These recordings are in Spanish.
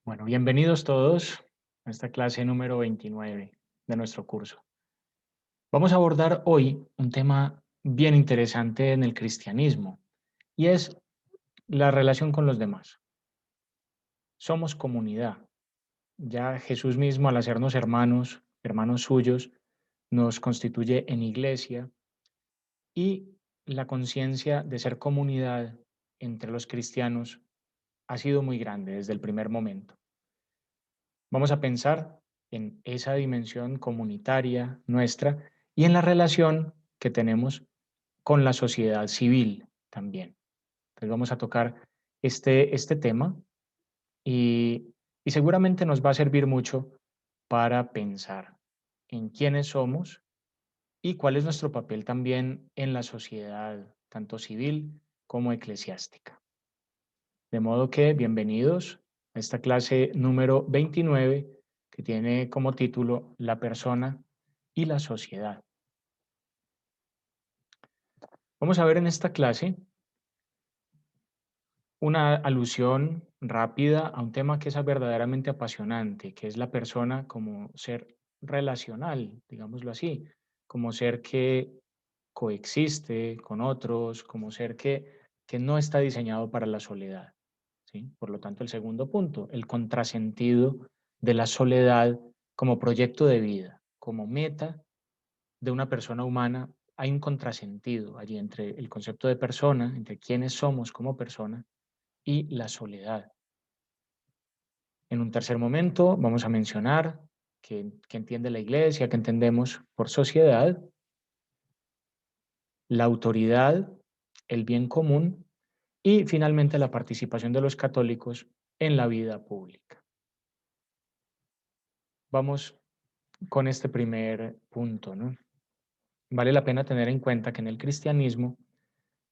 Bueno, bienvenidos todos a esta clase número 29 de nuestro curso. Vamos a abordar hoy un tema bien interesante en el cristianismo y es la relación con los demás. Somos comunidad. Ya Jesús mismo, al hacernos hermanos, hermanos suyos, nos constituye en iglesia y la conciencia de ser comunidad entre los cristianos ha sido muy grande desde el primer momento. Vamos a pensar en esa dimensión comunitaria nuestra y en la relación que tenemos con la sociedad civil también. Entonces vamos a tocar este tema y seguramente nos va a servir mucho para pensar en quiénes somos y cuál es nuestro papel también en la sociedad, tanto civil como eclesiástica. De modo que bienvenidos a esta clase número 29 que tiene como título La persona y la sociedad. Vamos a ver en esta clase una alusión rápida a un tema que es verdaderamente apasionante, que es la persona como ser relacional, digámoslo así, como ser que coexiste con otros, como ser que no está diseñado para la soledad. ¿Sí? Por lo tanto, el segundo punto, el contrasentido de la soledad como proyecto de vida, como meta de una persona humana. Hay un contrasentido allí entre el concepto de persona, entre quiénes somos como persona y la soledad. En un tercer momento vamos a mencionar que entiende la iglesia, que entendemos por sociedad, la autoridad, el bien común y finalmente la participación de los católicos en la vida pública. Vamos con este primer punto, ¿no? Vale la pena tener en cuenta que en el cristianismo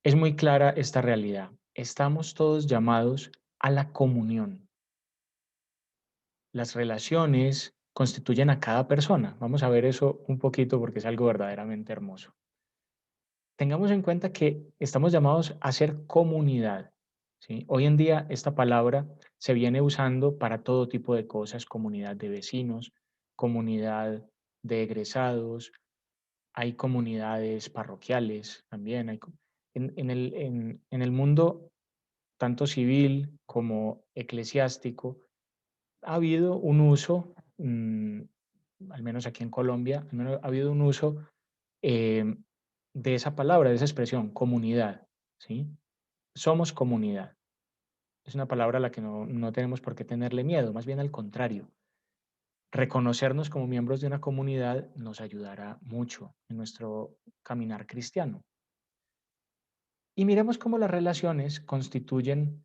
es muy clara esta realidad. Estamos todos llamados a la comunión. Las relaciones constituyen a cada persona. Vamos a ver eso un poquito porque es algo verdaderamente hermoso. Tengamos en cuenta que estamos llamados a ser comunidad. ¿Sí? Hoy en día esta palabra se viene usando para todo tipo de cosas, comunidad de vecinos, comunidad de egresados, hay comunidades parroquiales también. En el mundo, tanto civil como eclesiástico, ha habido un uso, al menos aquí en Colombia, ha habido un uso eh, de esa palabra, de esa expresión, comunidad. ¿Sí? Somos comunidad. Es una palabra a la que no tenemos por qué tenerle miedo, más bien al contrario. Reconocernos como miembros de una comunidad nos ayudará mucho en nuestro caminar cristiano. Y miremos cómo las relaciones constituyen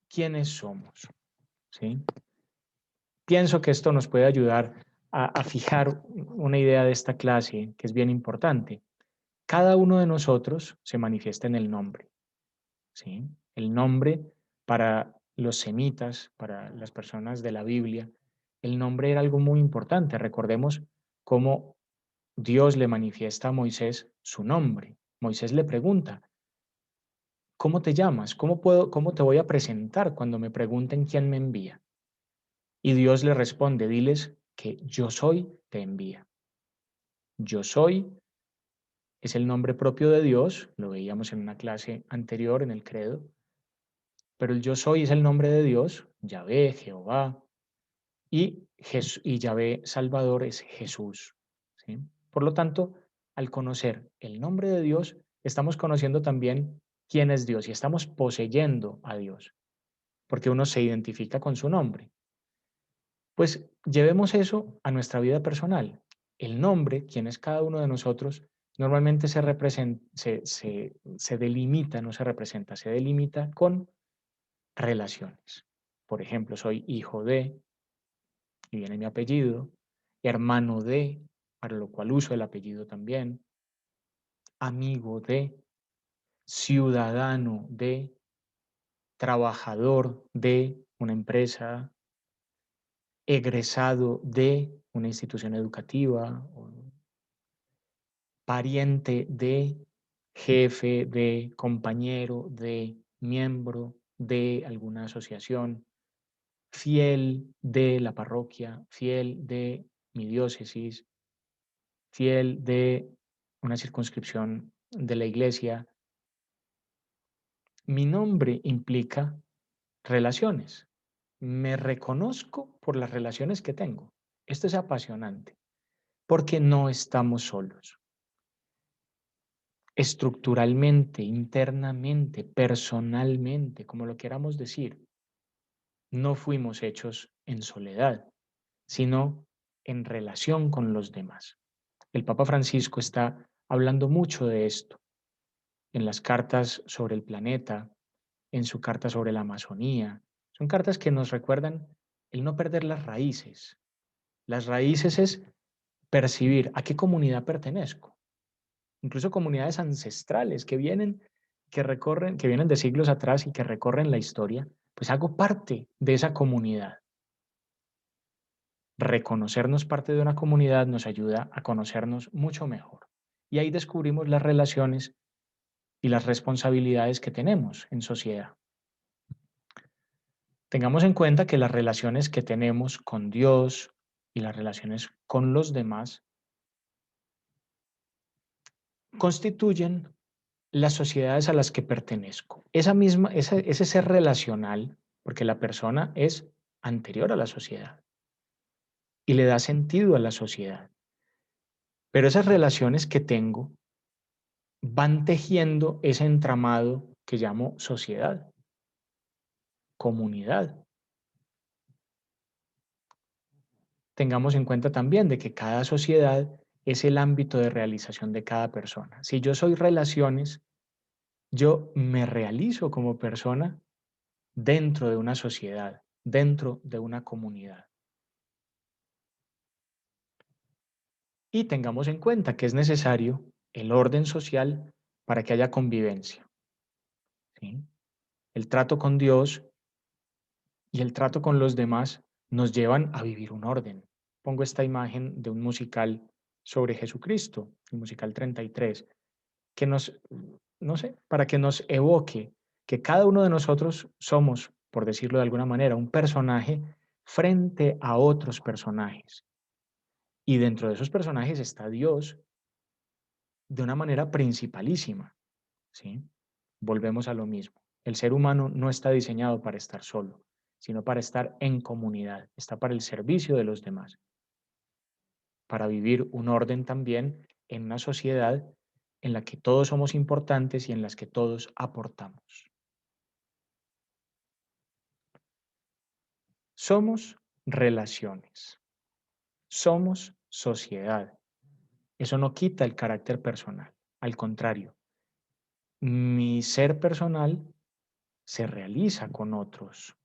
quiénes somos, ¿sí? Pienso que esto nos puede ayudar a fijar una idea de esta clase que es bien importante. Cada uno de nosotros se manifiesta en el nombre, ¿sí? El nombre para los semitas, para las personas de la Biblia, el nombre era algo muy importante. Recordemos cómo Dios le manifiesta a Moisés su nombre. Moisés le pregunta, ¿cómo te llamas? Cómo te voy a presentar cuando me pregunten quién me envía? Y Dios le responde, diles que yo soy, te envía. Yo soy es el nombre propio de Dios, lo veíamos en una clase anterior en el credo, pero el yo soy es el nombre de Dios, Yahvé, Jehová, y Yahvé Salvador es Jesús. ¿Sí? Por lo tanto, al conocer el nombre de Dios, estamos conociendo también quién es Dios y estamos poseyendo a Dios, porque uno se identifica con su nombre. Pues llevemos eso a nuestra vida personal. El nombre, quién es cada uno de nosotros, normalmente se delimita, no se representa, se delimita con relaciones. Por ejemplo, soy hijo de, y viene mi apellido, hermano de, para lo cual uso el apellido también, amigo de, ciudadano de, trabajador de una empresa, egresado de una institución educativa, pariente de, jefe de, compañero de, miembro de alguna asociación, fiel de la parroquia, fiel de mi diócesis, fiel de una circunscripción de la iglesia. Mi nombre implica relaciones. Me reconozco por las relaciones que tengo. Esto es apasionante porque no estamos solos. Estructuralmente, internamente, personalmente, como lo queramos decir, no fuimos hechos en soledad, sino en relación con los demás. El Papa Francisco está hablando mucho de esto en las cartas sobre el planeta, en su carta sobre la Amazonía. Son cartas que nos recuerdan el no perder las raíces. Las raíces es percibir a qué comunidad pertenezco, incluso comunidades ancestrales que vienen de siglos atrás y que recorren la historia, pues hago parte de esa comunidad. Reconocernos parte de una comunidad nos ayuda a conocernos mucho mejor. Y ahí descubrimos las relaciones y las responsabilidades que tenemos en sociedad. Tengamos en cuenta que las relaciones que tenemos con Dios y las relaciones con los demás constituyen las sociedades a las que pertenezco. Ese ser relacional, porque la persona es anterior a la sociedad y le da sentido a la sociedad. Pero esas relaciones que tengo van tejiendo ese entramado que llamo sociedad, comunidad. Tengamos en cuenta también de que cada sociedad es el ámbito de realización de cada persona. Si yo soy relaciones, yo me realizo como persona dentro de una sociedad, dentro de una comunidad. Y tengamos en cuenta que es necesario el orden social para que haya convivencia, ¿sí? El trato con Dios y el trato con los demás nos llevan a vivir un orden. Pongo esta imagen de un musical sobre Jesucristo, el musical 33, que nos, no sé, para que nos evoque que cada uno de nosotros somos, por decirlo de alguna manera, un personaje frente a otros personajes. Y dentro de esos personajes está Dios de una manera principalísima, ¿sí? Volvemos a lo mismo. El ser humano no está diseñado para estar solo, sino para estar en comunidad, está para el servicio de los demás, para vivir un orden también en una sociedad en la que todos somos importantes y en las que todos aportamos. Somos relaciones, somos sociedad. Eso no quita el carácter personal, al contrario, mi ser personal se realiza con otros,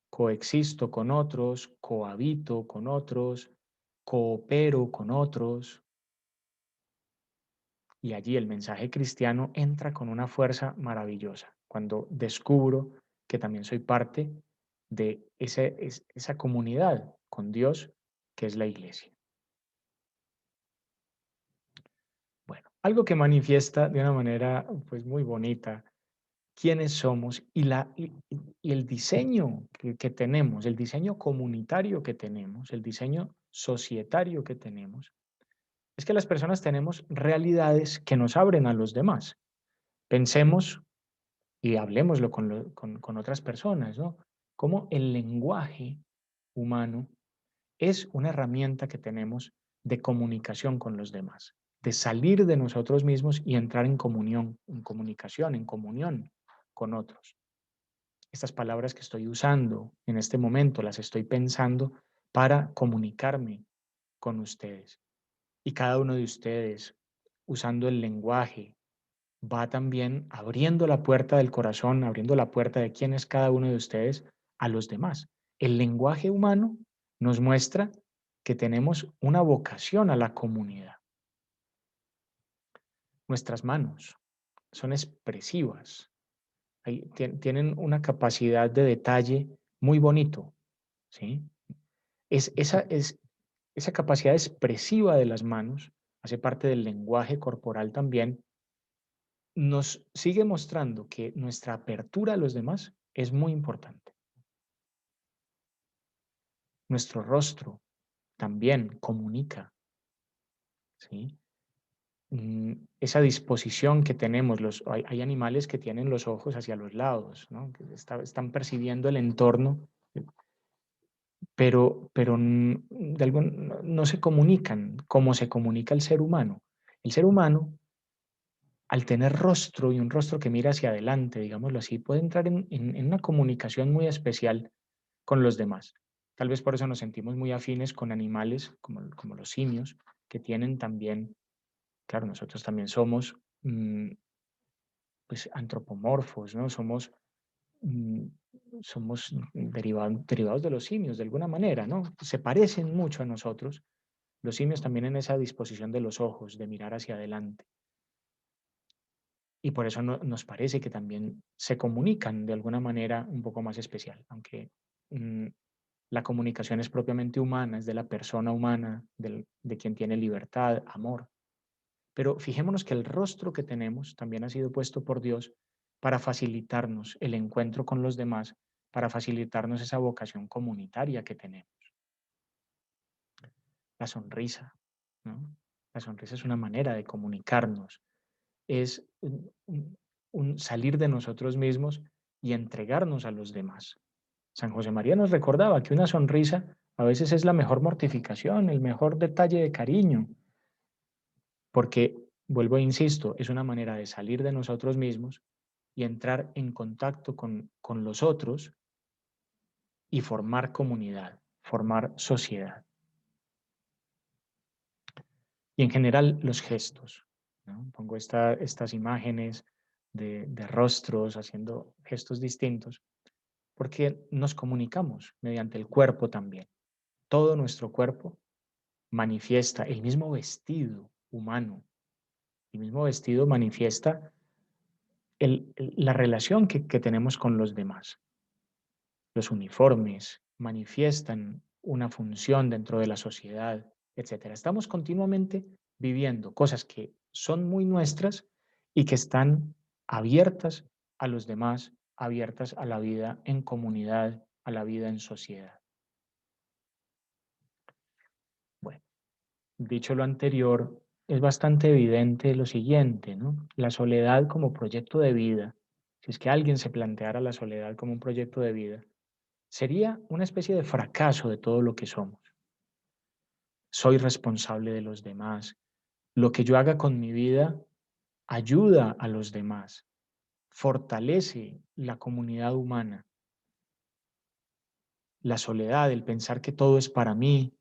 coexisto con otros, cohabito con otros, coopero con otros. Y allí el mensaje cristiano entra con una fuerza maravillosa, cuando descubro que también soy parte de esa comunidad con Dios que es la iglesia. Bueno, algo que manifiesta de una manera pues muy bonita quiénes somos y el diseño que tenemos, el diseño comunitario que tenemos, el diseño societario que tenemos, es que las personas tenemos realidades que nos abren a los demás. Pensemos y hablemoslo con otras personas, ¿no? Cómo el lenguaje humano es una herramienta que tenemos de comunicación con los demás, de salir de nosotros mismos y entrar en comunión, en comunicación, en comunión con otros. Estas palabras que estoy usando en este momento las estoy pensando para comunicarme con ustedes. Y cada uno de ustedes, usando el lenguaje, va también abriendo la puerta del corazón, abriendo la puerta de quién es cada uno de ustedes a los demás. El lenguaje humano nos muestra que tenemos una vocación a la comunidad. Nuestras manos son expresivas, tienen una capacidad de detalle muy bonito, ¿sí? Esa capacidad expresiva de las manos hace parte del lenguaje corporal también, nos sigue mostrando que nuestra apertura a los demás es muy importante. Nuestro rostro también comunica, ¿sí? Esa disposición que tenemos, hay animales que tienen los ojos hacia los lados, ¿no? Que están percibiendo el entorno, pero no se comunican como se comunica el ser humano. El ser humano, al tener rostro y un rostro que mira hacia adelante, digámoslo así, puede entrar en una comunicación muy especial con los demás. Tal vez por eso nos sentimos muy afines con animales como los simios, que tienen también, claro, nosotros también somos pues antropomorfos, ¿no? Mm, somos derivados de los simios de alguna manera, ¿no? Se parecen mucho a nosotros, los simios también en esa disposición de los ojos, de mirar hacia adelante. Y por eso nos parece que también se comunican de alguna manera un poco más especial, aunque mm, la comunicación es propiamente humana, es de la persona humana, de quien tiene libertad, amor. Pero fijémonos que el rostro que tenemos también ha sido puesto por Dios para facilitarnos el encuentro con los demás, para facilitarnos esa vocación comunitaria que tenemos. La sonrisa, ¿no? La sonrisa es una manera de comunicarnos, es un salir de nosotros mismos y entregarnos a los demás. San José María nos recordaba que una sonrisa a veces es la mejor mortificación, el mejor detalle de cariño, porque, vuelvo e insisto, es una manera de salir de nosotros mismos y entrar en contacto con los otros y formar comunidad, formar sociedad. Y en general los gestos, ¿no? Pongo estas imágenes de rostros haciendo gestos distintos, porque nos comunicamos mediante el cuerpo también. Todo nuestro cuerpo manifiesta el mismo vestido humano, el mismo vestido manifiesta la relación que tenemos con los demás. Los uniformes manifiestan una función dentro de la sociedad, etcétera. Estamos continuamente viviendo cosas que son muy nuestras y que están abiertas a los demás, abiertas a la vida en comunidad, a la vida en sociedad. Bueno, dicho lo anterior, es bastante evidente lo siguiente, ¿no? La soledad como proyecto de vida, si es que alguien se planteara la soledad como un proyecto de vida, sería una especie de fracaso de todo lo que somos. Soy responsable de los demás. Lo que yo haga con mi vida ayuda a los demás, fortalece la comunidad humana. La soledad, el pensar que todo es para mí,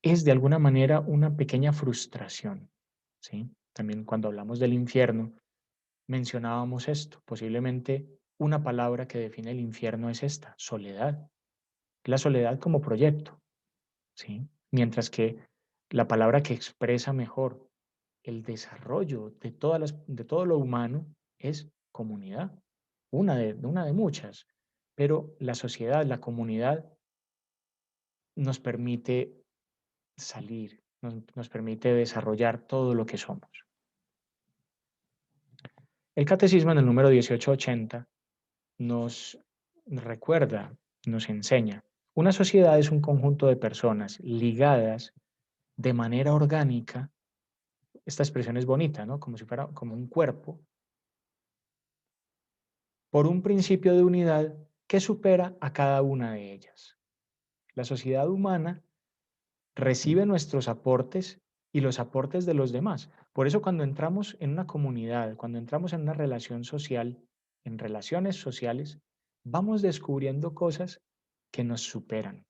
es de alguna manera una pequeña frustración, ¿sí? También cuando hablamos del infierno, mencionábamos esto. Posiblemente una palabra que define el infierno es esta, soledad. La soledad como proyecto, ¿sí? Mientras que la palabra que expresa mejor el desarrollo de todo lo humano es comunidad, una de muchas, pero la sociedad, la comunidad nos permite salir, nos permite desarrollar todo lo que somos. El catecismo en el número 1880 nos recuerda, nos enseña, una sociedad es un conjunto de personas ligadas de manera orgánica. Esta expresión es bonita, ¿no? Como si fuera como un cuerpo, por un principio de unidad que supera a cada una de ellas. La sociedad humana recibe nuestros aportes y los aportes de los demás. Por eso cuando entramos en una comunidad, cuando entramos en una relación social, en relaciones sociales, vamos descubriendo cosas que nos superan,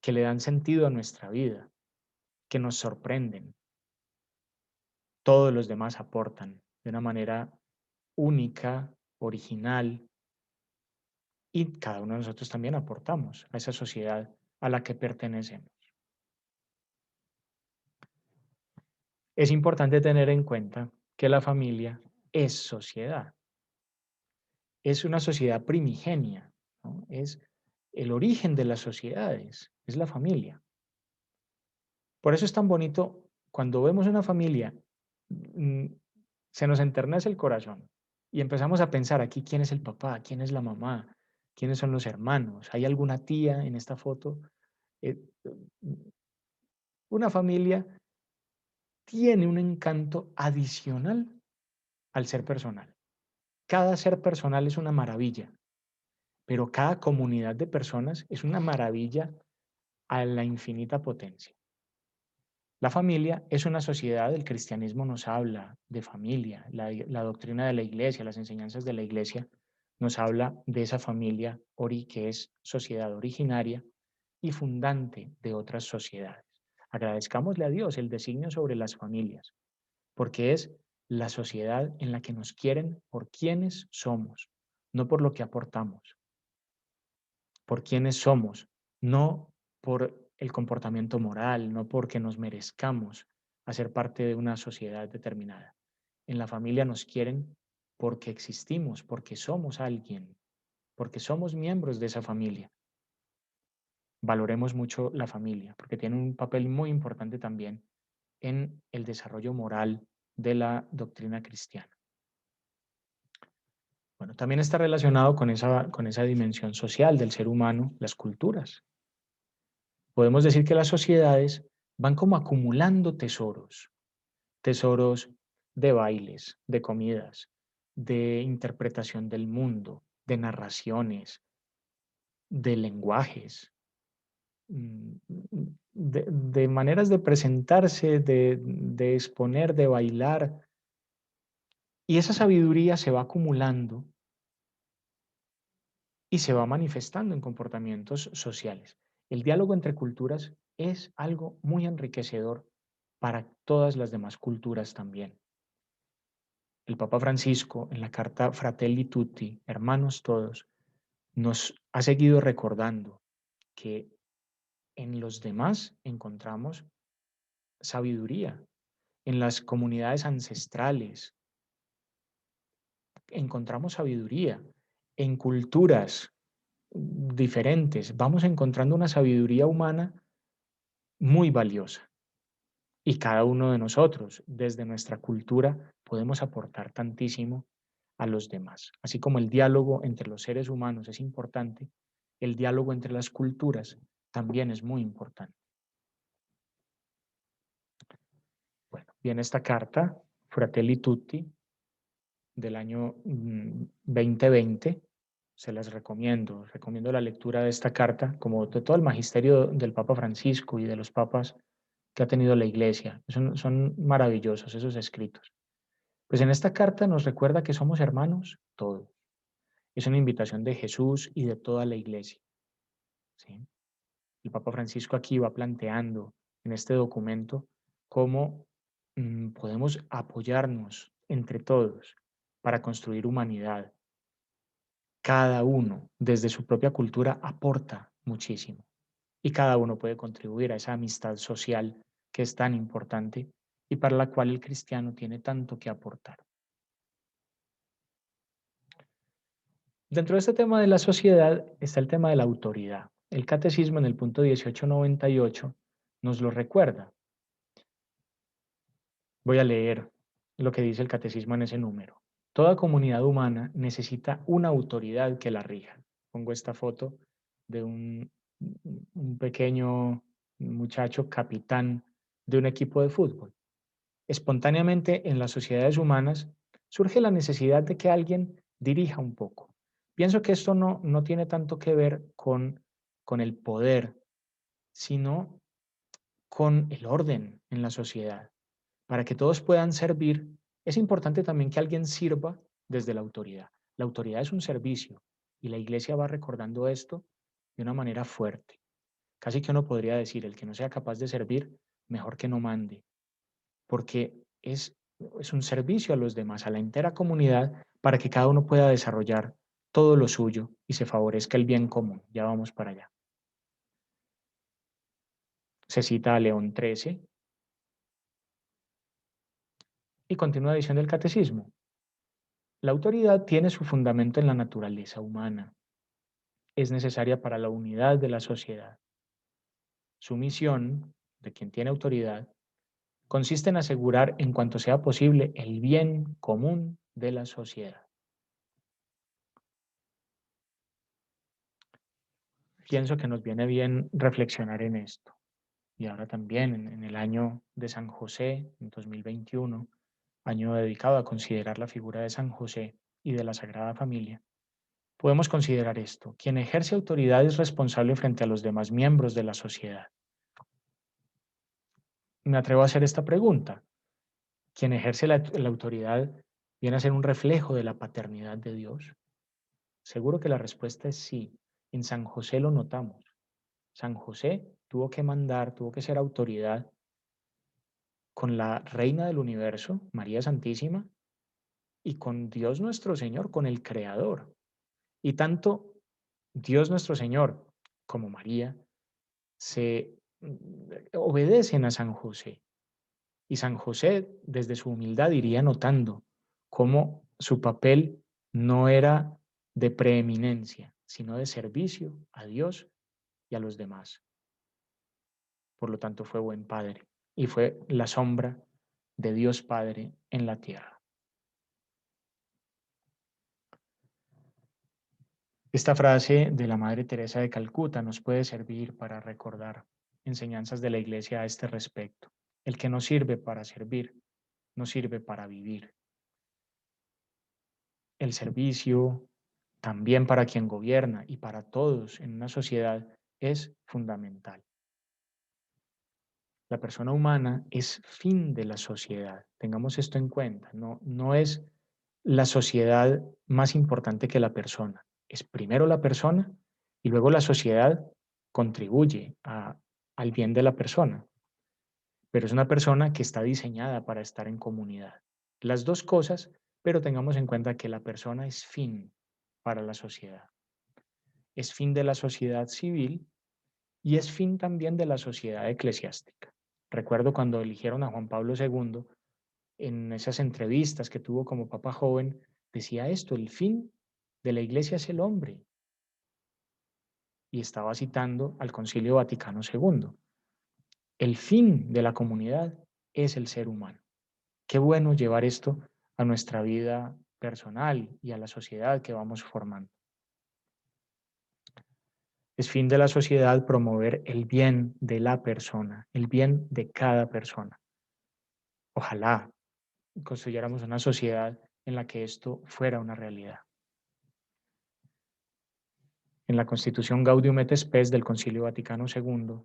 que le dan sentido a nuestra vida, que nos sorprenden. Todos los demás aportan de una manera única, original, y cada uno de nosotros también aportamos a esa sociedad a la que pertenecemos. Es importante tener en cuenta que la familia es sociedad, es una sociedad primigenia, ¿no? Es el origen de las sociedades, es la familia. Por eso es tan bonito cuando vemos una familia, mm, se nos enternece el corazón y empezamos a pensar aquí quién es el papá, quién es la mamá, ¿Quiénes son los hermanos? ¿Hay alguna tía en esta foto? Eh, una familia tiene un encanto adicional al ser personal. Cada ser personal es una maravilla, pero cada comunidad de personas es una maravilla a la infinita potencia. La familia es una sociedad, el cristianismo nos habla de familia, la doctrina de la iglesia, las enseñanzas de la iglesia nos habla de esa familia que es sociedad originaria y fundante de otras sociedades. Agradezcámosle a Dios el designio sobre las familias, porque es la sociedad en la que nos quieren por quienes somos, no por lo que aportamos, por quienes somos, no por el comportamiento moral, no porque nos merezcamos hacer parte de una sociedad determinada. En la familia nos quieren porque existimos, porque somos alguien, porque somos miembros de esa familia. Valoremos mucho la familia, porque tiene un papel muy importante también en el desarrollo moral de la doctrina cristiana. Bueno, también está relacionado con esa dimensión social del ser humano, las culturas. Podemos decir que las sociedades van como acumulando tesoros, tesoros de bailes, de comidas, de interpretación del mundo, de narraciones, de lenguajes, de maneras de presentarse, de exponer, de bailar. Y esa sabiduría se va acumulando y se va manifestando en comportamientos sociales. El diálogo entre culturas es algo muy enriquecedor para todas las demás culturas también. El Papa Francisco, en la carta Fratelli Tutti, hermanos todos, nos ha seguido recordando que en los demás encontramos sabiduría, en las comunidades ancestrales encontramos sabiduría, en culturas diferentes vamos encontrando una sabiduría humana muy valiosa. Y cada uno de nosotros, desde nuestra cultura, podemos aportar tantísimo a los demás. Así como el diálogo entre los seres humanos es importante, el diálogo entre las culturas también es muy importante. Bueno, viene esta carta, Fratelli Tutti, del año 2020. Se las recomiendo la lectura de esta carta, como de todo el magisterio del Papa Francisco y de los papas que ha tenido la Iglesia. Son maravillosos esos escritos. Pues en esta carta nos recuerda que somos hermanos todos. Es una invitación de Jesús y de toda la Iglesia, ¿sí? El Papa Francisco aquí va planteando en este documento cómo podemos apoyarnos entre todos para construir humanidad. Cada uno, desde su propia cultura, aporta muchísimo y cada uno puede contribuir a esa amistad social que es tan importante y para la cual el cristiano tiene tanto que aportar. Dentro de este tema de la sociedad está el tema de la autoridad. El catecismo en el punto 1898 nos lo recuerda. Voy a leer lo que dice el catecismo en ese número. Toda comunidad humana necesita una autoridad que la rija. Pongo esta foto de un pequeño muchacho capitán de un equipo de fútbol. Espontáneamente en las sociedades humanas surge la necesidad de que alguien dirija un poco. Pienso que esto no tiene tanto que ver con el poder, sino con el orden en la sociedad. Para que todos puedan servir, es importante también que alguien sirva desde la autoridad. La autoridad es un servicio y la iglesia va recordando esto de una manera fuerte. Casi que uno podría decir, el que no sea capaz de servir, mejor que no mande, porque es un servicio a los demás, a la entera comunidad, para que cada uno pueda desarrollar todo lo suyo y se favorezca el bien común. Ya vamos para allá. Se cita a León XIII y continúa diciendo el catecismo. La autoridad tiene su fundamento en la naturaleza humana. Es necesaria para la unidad de la sociedad. Su misión, de quien tiene autoridad, consiste en asegurar en cuanto sea posible el bien común de la sociedad. pienso que nos viene bien reflexionar en esto. Y ahora también en el año de San José, en 2021, año dedicado a considerar la figura de San José y de la Sagrada Familia, podemos considerar esto: quien ejerce autoridad es responsable frente a los demás miembros de la sociedad. Me atrevo a hacer esta pregunta: ¿quien ejerce la autoridad viene a ser un reflejo de la paternidad de Dios? Seguro que la respuesta es sí. En San José lo notamos. San José tuvo que mandar, tuvo que ser autoridad con la Reina del Universo, María Santísima, y con Dios nuestro Señor, con el Creador. Y tanto Dios nuestro Señor como María se obedecen a San José. Y San José, desde su humildad, iría notando cómo su papel no era de preeminencia, sino de servicio a Dios y a los demás. Por lo tanto, fue buen padre y fue la sombra de Dios Padre en la tierra. Esta frase de la Madre Teresa de Calcuta nos puede servir para recordar enseñanzas de la Iglesia a este respecto. El que no sirve para servir, no sirve para vivir. El servicio, también para quien gobierna y para todos en una sociedad, es fundamental. La persona humana es fin de la sociedad. Tengamos esto en cuenta. No es la sociedad más importante que la persona. Es primero la persona y luego la sociedad contribuye al bien de la persona. Pero es una persona que está diseñada para estar en comunidad. Las dos cosas, pero tengamos en cuenta que la persona es fin para la sociedad. Es fin de la sociedad civil y es fin también de la sociedad eclesiástica. Recuerdo cuando eligieron a Juan Pablo II, en esas entrevistas que tuvo como papa joven, decía esto: el fin de la iglesia es el hombre. Y estaba citando al Concilio Vaticano II. El fin de la comunidad es el ser humano. Qué bueno llevar esto a nuestra vida personal y a la sociedad que vamos formando. Es fin de la sociedad promover el bien de la persona, el bien de cada persona. Ojalá construyéramos una sociedad en la que esto fuera una realidad. En la Constitución Gaudium et Spes del Concilio Vaticano II,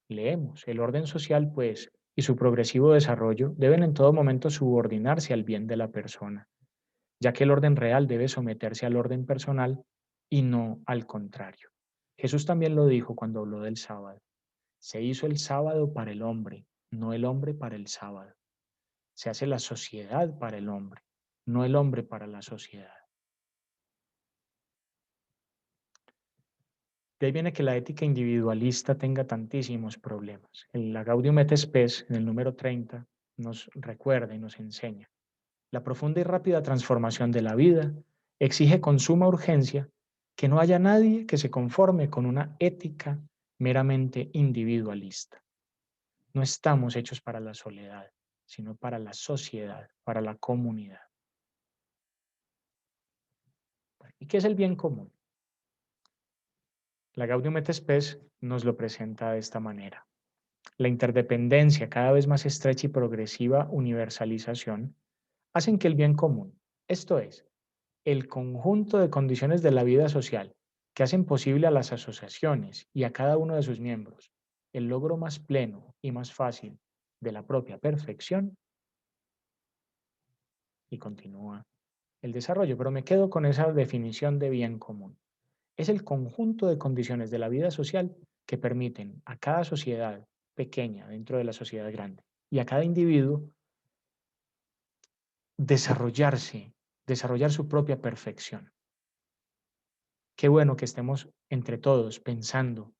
leemos: el orden social, pues, y su progresivo desarrollo deben en todo momento subordinarse al bien de la persona, ya que el orden real debe someterse al orden personal y no al contrario. Jesús también lo dijo cuando habló del sábado. Se hizo el sábado para el hombre, no el hombre para el sábado. Se hace la sociedad para el hombre, no el hombre para la sociedad. De ahí viene que la ética individualista tenga tantísimos problemas. En la Gaudium et Spes, en el número 30, nos recuerda y nos enseña: la profunda y rápida transformación de la vida exige con suma urgencia que no haya nadie que se conforme con una ética meramente individualista. No estamos hechos para la soledad, sino para la sociedad, para la comunidad. ¿Y qué es el bien común? La Gaudium et Spes nos lo presenta de esta manera: la interdependencia, cada vez más estrecha y progresiva universalización, hacen que el bien común, esto es, el conjunto de condiciones de la vida social que hacen posible a las asociaciones y a cada uno de sus miembros el logro más pleno y más fácil de la propia perfección, y continúa el desarrollo, pero me quedo con esa definición de bien común. Es el conjunto de condiciones de la vida social que permiten a cada sociedad pequeña dentro de la sociedad grande y a cada individuo desarrollarse, desarrollar su propia perfección. Qué bueno que estemos entre todos pensando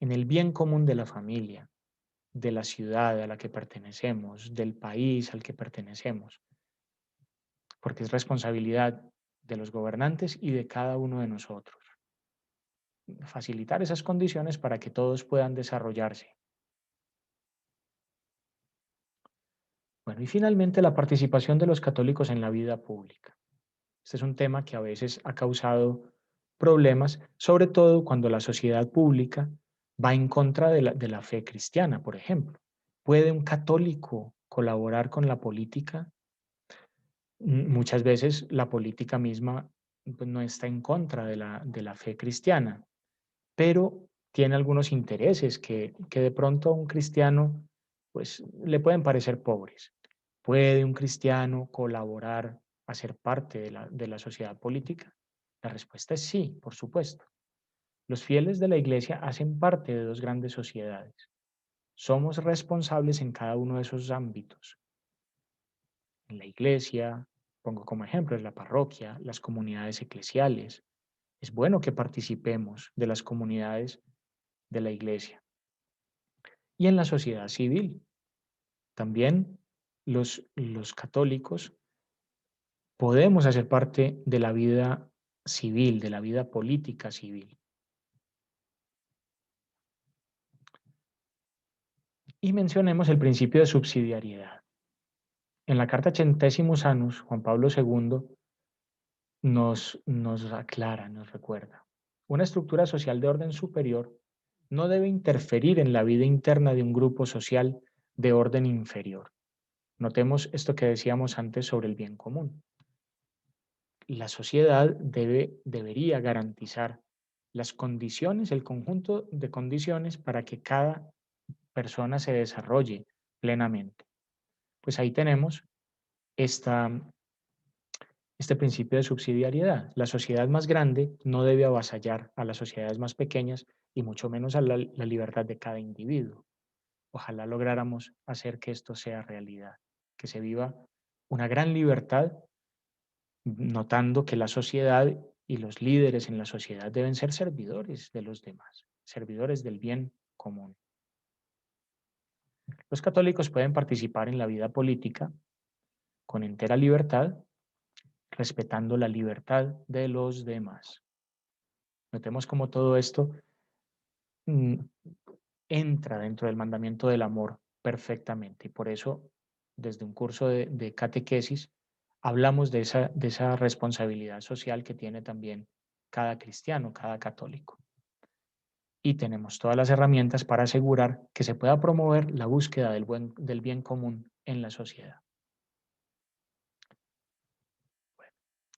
en el bien común de la familia, de la ciudad a la que pertenecemos, del país al que pertenecemos, porque es responsabilidad de los gobernantes y de cada uno de nosotros facilitar esas condiciones para que todos puedan desarrollarse. Bueno, y finalmente la participación de los católicos en la vida pública. Este es un tema que a veces ha causado problemas, sobre todo cuando la sociedad pública va en contra de la fe cristiana, por ejemplo. ¿Puede un católico colaborar con la política? Muchas veces la política misma pues, no está en contra de la fe cristiana, pero tiene algunos intereses que de pronto a un cristiano pues, le pueden parecer pobres. ¿Puede un cristiano colaborar a ser parte de la sociedad política? La respuesta es sí, por supuesto. Los fieles de la iglesia hacen parte de dos grandes sociedades. Somos responsables en cada uno de esos ámbitos. En la iglesia, pongo como ejemplo, en la parroquia, las comunidades eclesiales. Es bueno que participemos de las comunidades de la iglesia. Y en la sociedad civil, también los católicos podemos hacer parte de la vida civil, de la vida política civil. Y mencionemos el principio de subsidiariedad. En la carta Centésimos Annus, Juan Pablo II nos aclara, nos recuerda. Una estructura social de orden superior no debe interferir en la vida interna de un grupo social de orden inferior. Notemos esto que decíamos antes sobre el bien común. La sociedad debería garantizar las condiciones, el conjunto de condiciones para que cada persona se desarrolle plenamente. Pues ahí tenemos esta, este principio de subsidiariedad. La sociedad más grande no debe avasallar a las sociedades más pequeñas y mucho menos a la libertad de cada individuo. Ojalá lográramos hacer que esto sea realidad, que se viva una gran libertad, notando que la sociedad y los líderes en la sociedad deben ser servidores de los demás, servidores del bien común. Los católicos pueden participar en la vida política con entera libertad, respetando la libertad de los demás. Notemos cómo todo esto mm, entra dentro del mandamiento del amor perfectamente. Y por eso, desde un curso de catequesis, hablamos de esa responsabilidad social que tiene también cada cristiano, cada católico. Y tenemos todas las herramientas para asegurar que se pueda promover la búsqueda del bien común en la sociedad.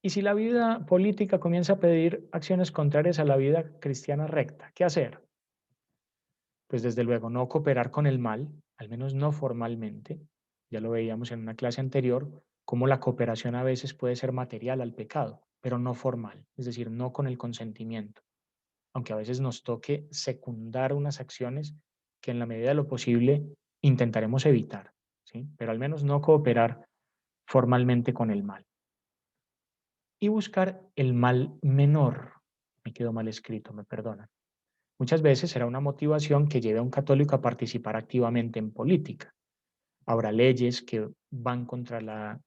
Y si la vida política comienza a pedir acciones contrarias a la vida cristiana recta, ¿qué hacer? Pues desde luego no cooperar con el mal, al menos no formalmente. Ya lo veíamos en una clase anterior, cómo la cooperación a veces puede ser material al pecado, pero no formal, es decir, no con el consentimiento, aunque a veces nos toque secundar unas acciones que en la medida de lo posible intentaremos evitar, ¿sí? Pero al menos no cooperar formalmente con el mal. Y buscar el mal menor. Me quedó mal escrito, me perdonan. Muchas veces será una motivación que lleve a un católico a participar activamente en política. Habrá leyes que van contra la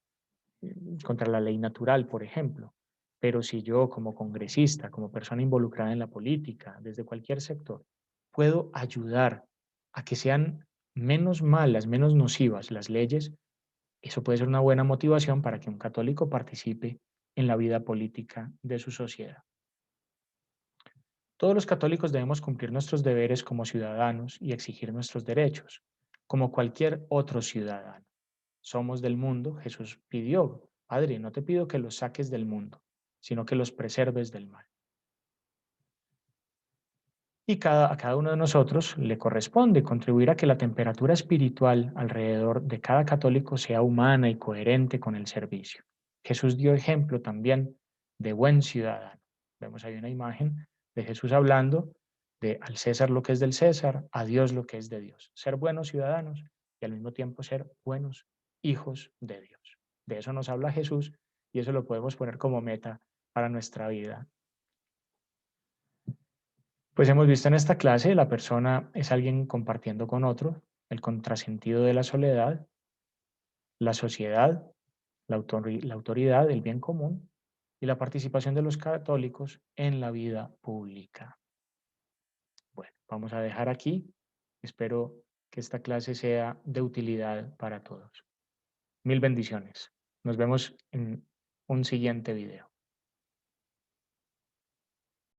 ley natural, por ejemplo. Pero si yo como congresista, como persona involucrada en la política, desde cualquier sector, puedo ayudar a que sean menos malas, menos nocivas las leyes, eso puede ser una buena motivación para que un católico participe en la vida política de su sociedad. Todos los católicos debemos cumplir nuestros deberes como ciudadanos y exigir nuestros derechos, como cualquier otro ciudadano. Somos del mundo, Jesús pidió, Padre, no te pido que los saques del mundo, sino que los preserves del mal. Y a cada uno de nosotros le corresponde contribuir a que la temperatura espiritual alrededor de cada católico sea humana y coherente con el servicio. Jesús dio ejemplo también de buen ciudadano. Vemos ahí una imagen de Jesús hablando de al César lo que es del César, a Dios lo que es de Dios. Ser buenos ciudadanos y al mismo tiempo ser buenos hijos de Dios. De eso nos habla Jesús y eso lo podemos poner como meta para nuestra vida. Pues hemos visto en esta clase, la persona es alguien compartiendo con otro, el contrasentido de la soledad, la sociedad, la autoridad, el bien común y la participación de los católicos en la vida pública. Bueno, vamos a dejar aquí. Espero que esta clase sea de utilidad para todos. Mil bendiciones. Nos vemos en un siguiente video.